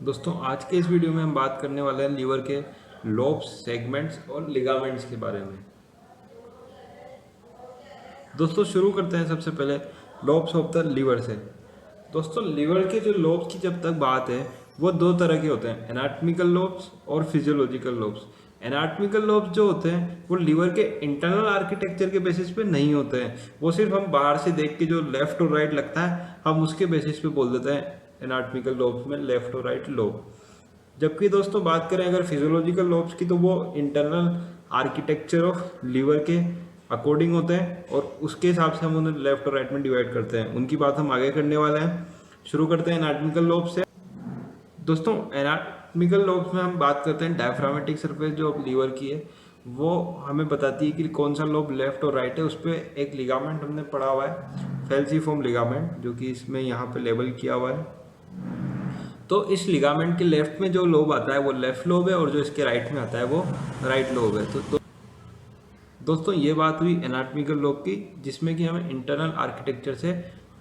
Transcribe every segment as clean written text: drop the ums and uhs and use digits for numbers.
दोस्तों आज के इस वीडियो में हम बात करने वाले हैं लीवर के लोब्स, सेगमेंट्स और लिगामेंट्स के बारे में। दोस्तों शुरू करते हैं सबसे पहले लोब्स ऑफ द लीवर से। दोस्तों लीवर के जो लोब्स की जब तक बात है वो दो तरह के होते हैं, एनाटॉमिकल लोब्स और फिजियोलॉजिकल लोब्स। एनाटॉमिकल लोब्स जो होते हैं वो लीवर के इंटरनल आर्किटेक्चर के बेसिस पे नहीं होते हैं, वो सिर्फ हम बाहर से देख के जो लेफ्ट और राइट लगता है हम उसके बेसिस पे बोल देते हैं एनाटॉमिकल लोब्स में लेफ्ट और राइट लोब। जबकि दोस्तों बात करें अगर फिजियोलॉजिकल लोब्स की तो वो इंटरनल आर्किटेक्चर ऑफ लीवर के अकॉर्डिंग होते हैं और उसके हिसाब से हम उन्हें लेफ्ट और राइट में डिवाइड करते हैं। उनकी बात हम आगे करने वाले हैं। शुरू करते हैं एनाटॉमिकल लोब्स से। दोस्तों एनाटॉमिकल लोब्स में हम बात करते हैं डायफ्रामेटिक सरफेस जो लीवर की है वो हमें बताती है कि कौन सा लोब लेफ्ट और राइट है। उस पर एक लिगामेंट हमने पढ़ा हुआ है, फेल्सीफॉर्म लिगामेंट, जो कि इसमें यहाँ पे लेबल किया हुआ है। तो इस लिगामेंट के लेफ्ट में जो लोब आता है वो लेफ्ट लोब है और जो इसके राइट में आता है वो राइट लोब है। तो दोस्तों ये बात हुई एनाटॉमिकल लोब की, जिसमें कि हमें इंटरनल आर्किटेक्चर से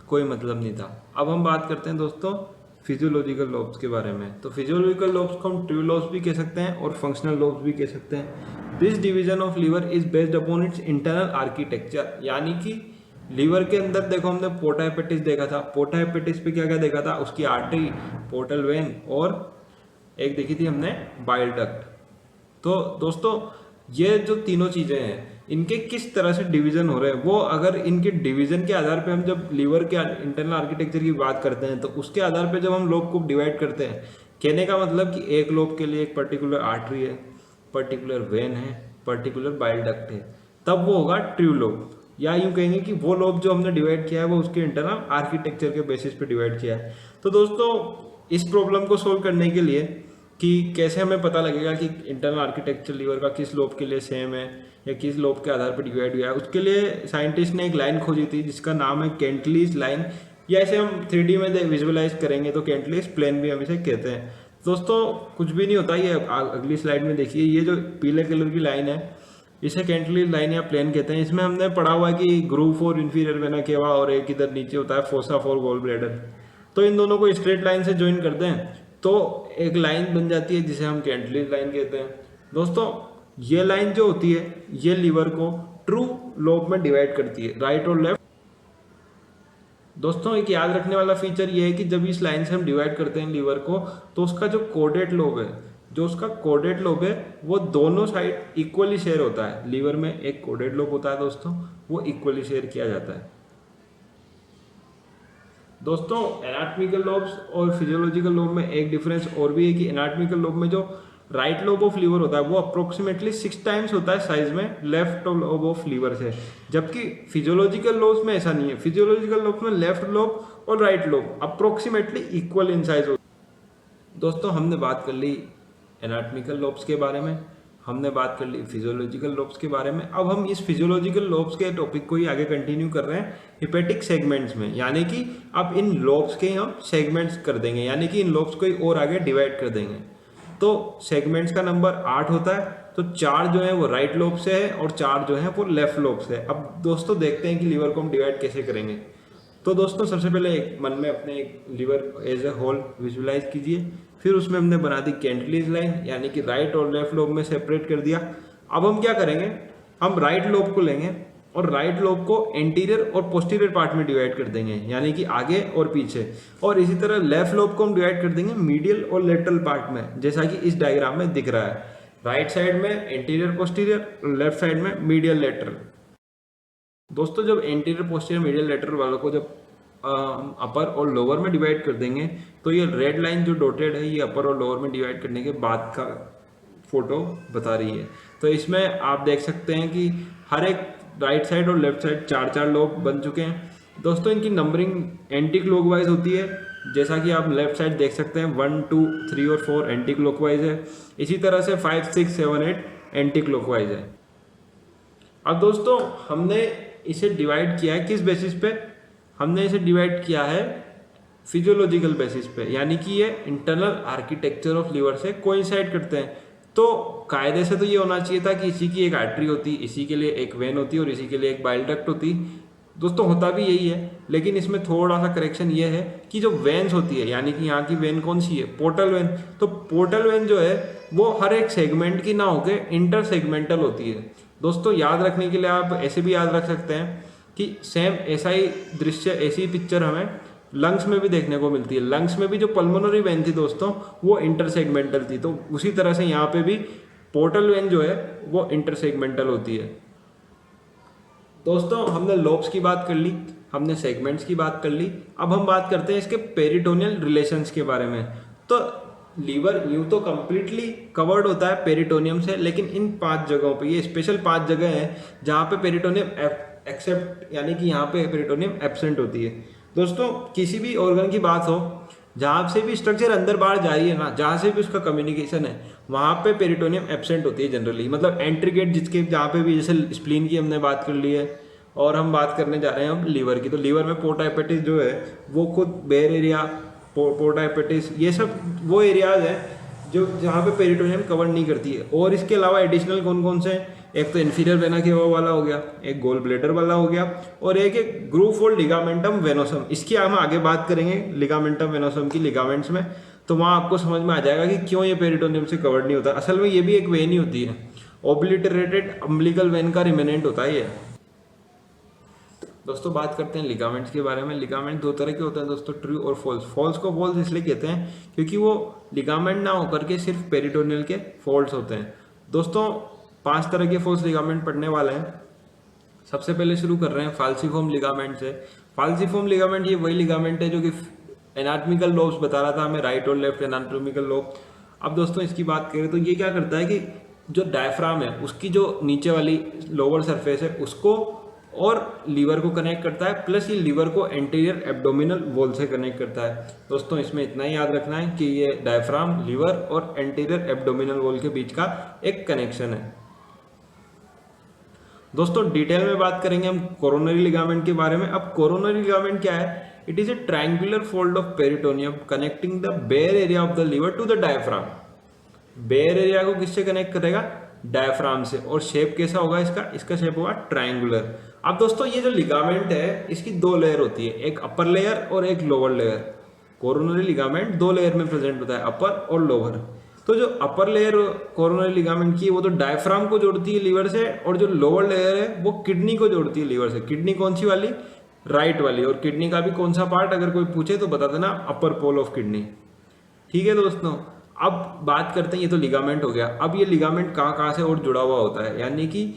कोई मतलब नहीं था। अब हम बात करते हैं दोस्तों फिजियोलॉजिकल लोब्स के बारे में। तो फिजियोलॉजिकल लोब्स को हम ट्रू लोब्स भी कह सकते हैं और फंक्शनल लोब्स भी कह सकते हैं। This division of liver is based upon its internal architecture, यानी कि लीवर के अंदर देखो हमने पोर्टा हेपेटिस देखा था। पोर्टा हेपेटिस पे क्या क्या देखा था, उसकी आर्टरी, पोर्टल वेन और एक देखी थी हमने बाइल डक्ट। तो दोस्तों ये जो तीनों चीजें हैं इनके किस तरह से डिवीजन हो रहे हैं, वो अगर इनके डिवीजन के आधार पे हम जब लीवर के इंटरनल आर्किटेक्चर की बात करते हैं तो उसके आधार पे जब हम लोब को डिवाइड करते हैं, कहने का मतलब कि एक लोब के लिए एक पर्टिकुलर आर्टरी है, पर्टिकुलर वेन है, पर्टिकुलर बाइल डक्ट है, तब वो होगा ट्रू लोब। या यूं कहेंगे कि वो लोब जो हमने डिवाइड किया है वो उसके इंटरनल आर्किटेक्चर के बेसिस पे डिवाइड किया है। तो दोस्तों इस प्रॉब्लम को सोल्व करने के लिए कि कैसे हमें पता लगेगा कि इंटरनल आर्किटेक्चर लीवर का किस लोब के लिए सेम है या किस लोब के आधार पर डिवाइड हुआ है, उसके लिए साइंटिस्ट ने एक लाइन खोजी थी जिसका नाम है कैंटलीज लाइन, या ऐसे हम 3D में विजुअलाइज करेंगे तो कैंटलीज प्लेन भी हम इसे कहते हैं। दोस्तों कुछ भी नहीं होता, ये अगली स्लाइड में देखिए, ये जो पीले कलर की लाइन है इसे कैंटिलीवर लाइन या प्लेन कहते हैं। इसमें हमने पढ़ा हुआ है कि groove for inferior vena cava और एक इधर नीचे होता है फोसा फॉर गॉल ब्लैडर। तो इन दोनों को स्ट्रेट लाइन से ज्वाइन करते हैं तो एक लाइन बन जाती है जिसे हम कैंटिलीवर लाइन कहते हैं। दोस्तों ये लाइन जो होती है ये लीवर को ट्रू लोब में डिवाइड करती है, राइट और लेफ्ट। दोस्तों एक याद रखने वाला फीचर ये है कि जब इस लाइन से हम डिवाइड करते हैं लीवर को तो उसका जो कोडेट लोब है, जो उसका कोडेट लोब है वो दोनों साइड इक्वली शेयर होता है। लीवर में एक कोडेट लोब होता है दोस्तों, वो इक्वली शेयर किया जाता है। दोस्तों एनाटॉमिकल लोब्स और फिजियोलॉजिकल लोब में एक डिफरेंस और भी है कि एनाटॉमिकल लोब में जो राइट लोब ऑफ लीवर होता है वो अप्रोक्सीमेटली 6 टाइम्स होता है साइज में लेफ्ट लोब ऑफ लीवर से, जबकि फिजियोलॉजिकल लोब्स में ऐसा नहीं है। फिजियोलॉजिकल लोब्स में लेफ्ट लोब और right lobe approximately equal in size होता है। दोस्तों हमने बात कर ली एनाटॉमिकल लोब्स के बारे में, हमने बात कर ली फिजियोलॉजिकल लोब्स के बारे में। अब हम इस फिजियोलॉजिकल लोब्स के टॉपिक को ही आगे कंटिन्यू कर रहे हैं हिपेटिक सेगमेंट्स में, यानी कि अब इन लोब्स के हम सेगमेंट्स कर देंगे, यानी कि इन लोब्स को ही और आगे डिवाइड कर देंगे। तो सेगमेंट्स का नंबर 8 होता है, तो 4 जो है वो राइट लोब से है और 4 जो है वो लेफ्ट लोब से है। अब दोस्तों देखते हैं कि लीवर को हम डिवाइड कैसे करेंगे। तो दोस्तों सबसे पहले एक मन में अपने एक liver as a whole visualise कीजिए, फिर उसमें हमने बना दी कैंटिलीवर लाइन, यानी कि राइट और लेफ्ट लोब में सेपरेट कर दिया। अब हम क्या करेंगे, हम राइट लोब को लेंगे और राइट लोब को एंटीरियर और पोस्टीरियर पार्ट में डिवाइड कर देंगे, यानी कि आगे और पीछे। और इसी तरह लेफ्ट लोब को हम डिवाइड कर देंगे मीडियल और लेटरल पार्ट में, जैसा कि इस डायग्राम में दिख रहा है। राइट साइड में एंटीरियर पोस्टीरियर, लेफ्ट साइड में मीडियल लेटरल। दोस्तों जब एंटीरियर पोस्टीरियर मीडियल लेटरल वालों को जब अपर और लोअर में डिवाइड कर देंगे तो ये रेड लाइन जो डॉटेड है ये अपर और लोअर में डिवाइड करने के बाद का फोटो बता रही है। तो इसमें आप देख सकते हैं कि हर एक राइट साइड और लेफ्ट साइड 4-4 लोब बन चुके हैं। दोस्तों इनकी नंबरिंग एंटी क्लॉकवाइज होती है, जैसा कि आप लेफ्ट साइड देख सकते हैं 1, 2, 3 और 4 एंटी क्लॉकवाइज है। इसी तरह से 5, 6, 7, 8 एंटी क्लॉकवाइज है। अब दोस्तों हमने इसे डिवाइड किया है किस बेसिस पे, हमने इसे डिवाइड किया है फिजियोलॉजिकल बेसिस पे, यानी कि ये इंटरनल आर्किटेक्चर ऑफ लीवर से कोइंसाइड करते हैं। तो कायदे से तो ये होना चाहिए था कि इसी की एक आर्टरी होती, इसी के लिए एक वेन होती और इसी के लिए एक बाइल डक्ट होती। दोस्तों होता भी यही है, लेकिन इसमें थोड़ा सा करेक्शन ये है कि जो वेन्स होती है, यानी कि यहाँ की वेन कौन सी है, पोर्टल वेन। तो पोर्टल वेन जो है वो हर एक सेगमेंट की ना होके इंटर सेगमेंटल होती है। दोस्तों याद रखने के लिए आप ऐसे भी याद रख सकते हैं कि सेम ऐसा ही दृश्य, ऐसी ही पिक्चर हमें लंग्स में भी देखने को मिलती है। लंग्स में भी जो पल्मोनरी वेन थी दोस्तों वो इंटरसेगमेंटल थी, तो उसी तरह से यहाँ पे भी पोर्टल वेन जो है वो इंटरसेगमेंटल होती है। दोस्तों हमने लोब्स की बात कर ली, हमने सेगमेंट्स की बात कर ली, अब हम बात करते हैं इसके पेरिटोनियल रिलेशंस के बारे में। तो लीवर यूं तो कंप्लीटली कवर्ड होता है पेरिटोनियम से, लेकिन इन 5 जगहों पे, ये स्पेशल 5 जगह हैं जहाँ पे पेरिटोनियम एक्सेप्ट, यानी कि यहाँ पे पेरिटोनियम एब्सेंट होती है। दोस्तों किसी भी ऑर्गन की बात हो, जहाँ से भी स्ट्रक्चर अंदर बाहर जा रही है ना, जहाँ से भी उसका कम्युनिकेशन है, वहाँ पे पेरिटोनियम एब्सेंट होती है जनरली। मतलब एंट्री गेट जिसके जहाँ पे भी, जैसे स्प्लीन की हमने बात कर ली है, और हम बात करने जा रहे हैं अब लीवर की। तो लीवर में पोर्टा हेपेटिस जो है वो खुद बेयर एरिया, पोर्टा हेपेटिस, ये सब वो एरियाज हैं जो जहाँ पे पेरिटोनियम कवर नहीं करती है। और इसके अलावा एडिशनल कौन कौन से हैं, एक तो इन्फीरियर वेना केवा वाला हो गया, एक गोल ब्लेडर वाला हो गया, और एक ग्रूव फोल्ड लिगामेंटम वेनोसम। इसकी हम आगे बात करेंगे लिगामेंटम वेनोसम की लिगामेंट्स में, तो वहाँ आपको समझ में आ जाएगा कि क्यों ये पेरिटोनियम से कवर्ड नहीं होता। असल में ये भी एक वेन ही होती है, ओब्लिटरेटेड अम्बिलिकल वेन का रिमेनेंट होता है ये। दोस्तों बात करते हैं लिगामेंट्स के बारे में। लिगामेंट 2 तरह के होते हैं दोस्तों, ट्रू और फॉल्स। फॉल्स को फॉल्स इसलिए कहते हैं क्योंकि वो लिगामेंट ना होकर के सिर्फ पेरिटोनियल के फॉल्ट्स होते हैं। दोस्तों 5 तरह के फॉल्स लिगामेंट पढ़ने वाले हैं। सबसे पहले शुरू कर रहे हैं फाल्सिफॉर्म लिगामेंट से। फाल्सिफॉर्म लिगामेंट ये वही लिगामेंट है जो कि एनाटॉमिकल लोब्स बता रहा था हमें, राइट और लेफ्ट एनाटॉमिकल लोब। अब दोस्तों इसकी बात करें तो ये क्या करता है कि जो डायफ्राम है उसकी जो नीचे वाली लोअर सरफेस है उसको और लीवर को कनेक्ट करता है, प्लस ये लीवर को एंटीरियर एब्डोमिनल वॉल से कनेक्ट करता है। दोस्तों इसमें इतना ही याद रखना है कि ये डायफ्राम, लीवर और एंटीरियर एब्डोमिनल वॉल के बीच का एक कनेक्शन है। दोस्तों डिटेल में बात करेंगे हम कोरोनरी लिगामेंट के बारे में। अब कोरोनरी लिगामेंट क्या है? It is a triangular fold of peritoneum connecting the bare area of the liver to the diaphragm. Bare area को किससे कनेक्ट करेगा? डायफ्राम से। और शेप कैसा होगा इसका? इसका शेप होगा ट्रायंगुलर। अब दोस्तों ये जो लिगामेंट है इसकी 2 लेयर होती है, एक अपर लेयर और एक lower layer. Coronary ligament 2 layer में प्रेजेंट होता है, अपर और लोअर। तो जो अपर लेयर कोरोनरी लिगामेंट की है वो तो डायफ्राम को जोड़ती है लीवर से, और जो लोअर लेयर है वो किडनी को जोड़ती है लीवर से। किडनी कौन सी वाली? राइट वाली। और किडनी का भी कौन सा पार्ट अगर कोई पूछे तो बता देना, अपर पोल ऑफ किडनी। ठीक है दोस्तों, अब बात करते हैं, ये तो लिगामेंट हो गया। अब ये लिगामेंट कहाँ कहाँ से और जुड़ा हुआ होता है, यानी कि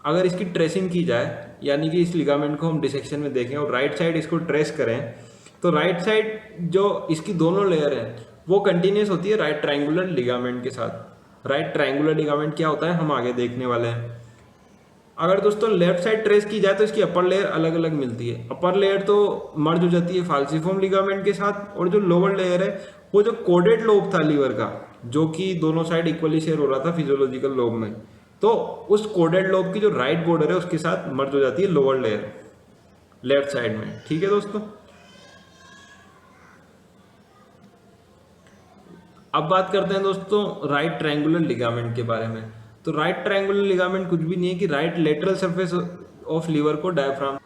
अगर इसकी ट्रेसिंग की जाए, यानी कि इस लिगामेंट को हम डिसेक्शन में देखें और राइट साइड इसको ट्रेस करें, तो राइट साइड जो इसकी दोनों लेयर है वो कंटिन्यूस होती है राइट ट्रायंगुलर लिगामेंट के साथ। राइट ट्रायंगुलर लिगामेंट क्या होता है हम आगे देखने वाले हैं। अगर दोस्तों लेफ्ट साइड ट्रेस की जाए तो इसकी अपर लेयर अलग अलग मिलती है। अपर लेयर तो मर्ज हो जाती है फाल्सिफॉर्म लिगामेंट के साथ, और जो लोअर लेयर है वो जो कोडेड लोब था लीवर का, जो कि दोनों साइड इक्वली शेयर हो रहा था फिजियोलॉजिकल लोब में, तो उस कोडेड लोब की जो राइट बॉर्डर है उसके साथ मर्ज हो जाती है लोअर लेयर लेफ्ट साइड में। ठीक है दोस्तों, अब बात करते हैं दोस्तों राइट ट्रायंगुलर लिगामेंट के बारे में। तो राइट ट्रायंगुलर लिगामेंट कुछ भी नहीं है कि right lateral surface of liver को डायफ्राम।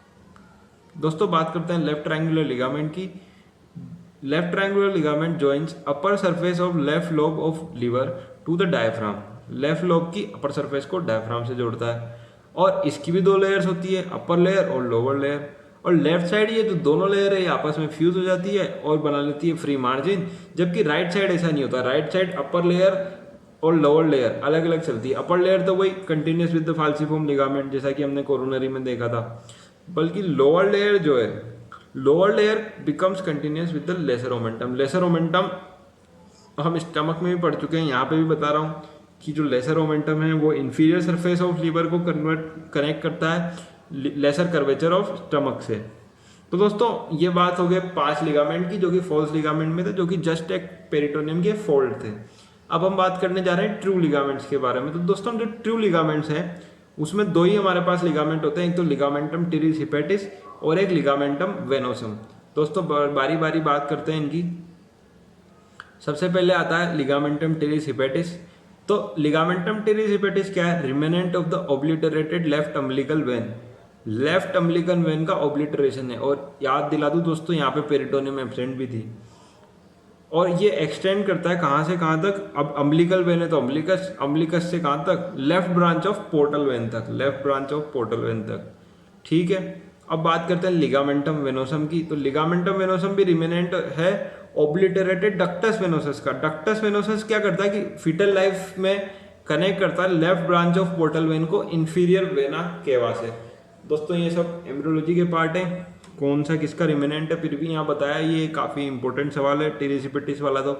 दोस्तों बात करते हैं लेफ्ट ट्रायंगुलर लिगामेंट की। Left triangular ligament joins upper surface of left lobe of liver to the diaphragm. Left lobe की अपर सरफेस को डायफ्राम से जोड़ता है, और इसकी भी 2 लेयर्स होती है, अपर लेयर और लोअर लेयर। और लेफ्ट साइड ये जो दोनों लेयर है ये आपस में फ्यूज हो जाती है और बना लेती है फ्री मार्जिन, जबकि राइट साइड ऐसा नहीं होता। राइट साइड अपर लेयर और लोअर लेयर अलग अलग चलती है। अपर लेयर तो वही कंटिन्यूस विद द फाल्सिफॉर्म लिगामेंट जैसा कि हमने कोरोनरी में देखा था, बल्कि लोअर लेयर जो है, lower layer becomes continuous with the lesser omentum. Lesser omentum हम स्टमक में भी पढ़ चुके हैं, यहाँ पे भी बता रहा हूँ कि जो लेसर ओमेंटम है वो इंफीरियर सरफेस ऑफ लीवर को कनेक्ट करता है लेसर कर्वेचर ऑफ स्टमक से। तो दोस्तों ये बात हो गई 5 लिगामेंट की जो कि फॉल्स लिगामेंट में थे, जो कि जस्ट एक पेरिटोनियम के फोल्ड थे। अब हम बात करने जा रहे हैं ट्रू लिगामेंट्स के बारे में। तो दोस्तों जो ट्रू लिगामेंट्स हैं उसमें 2 ही हमारे पास लिगामेंट होते हैं, एक तो लिगामेंटम टीरिस हिपेटिस और एक लिगामेंटम वेनोसम। दोस्तों बारी बारी बात करते हैं इनकी। सबसे पहले आता है लिगामेंटम टीरिस हिपेटिस। तो लिगामेंटम टीरिस हिपेटिस क्या है? Remnant of the obliterated left umbilical vein. Left umbilical vein का ऑब्लिटरेशन है। और याद दिला दूं दोस्तों, यहाँ पे पेरिटोनियम एब्सेंट भी थी। और ये एक्सटेंड करता है कहाँ से कहाँ तक, अब अम्बिलिकल वेन है तो अम्बिलिकस से कहाँ तक, left branch of portal vein तक, left branch of portal vein तक। ठीक है, अब बात करते हैं लिगामेंटम वेनोसम की। तो लिगामेंटम वेनोसम भी रिमेनेंट है ओब्लिटरेटेड डक्टस वेनोसस का। डक्टस वेनोसस क्या करता है कि फीटल लाइफ में कनेक्ट करता है left branch of portal when को इंफीरियर वेना केवा से। दोस्तों ये सब एम्ब्रियोलॉजी के पार्ट है, कौन सा किसका रिमेनेंट है फिर भी यहाँ बताया, ये काफ़ी इंपॉर्टेंट सवाल है टेरिसिपेटिस वाला तो।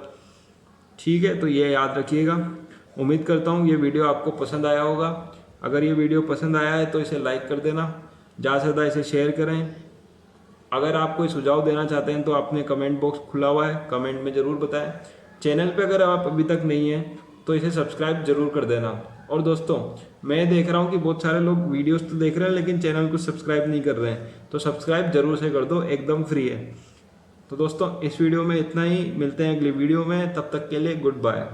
ठीक है, तो ये याद रखिएगा। उम्मीद करता हूँ ये वीडियो आपको पसंद आया होगा। अगर ये वीडियो पसंद आया है तो इसे लाइक कर देना, ज़्यादा से ज़्यादा इसे शेयर करें। अगर आप कोई सुझाव देना चाहते हैं तो आपने कमेंट बॉक्स खुला हुआ है, कमेंट में ज़रूर बताएं। चैनल पे अगर आप अभी तक नहीं हैं तो इसे सब्सक्राइब जरूर कर देना। और दोस्तों मैं देख रहा हूँ कि बहुत सारे लोग वीडियोस तो देख रहे हैं लेकिन चैनल को सब्सक्राइब नहीं कर रहे हैं, तो सब्सक्राइब जरूर से कर दो, एकदम फ्री है। तो दोस्तों इस वीडियो में इतना ही, मिलते हैं अगली वीडियो में, तब तक के लिए गुड बाय।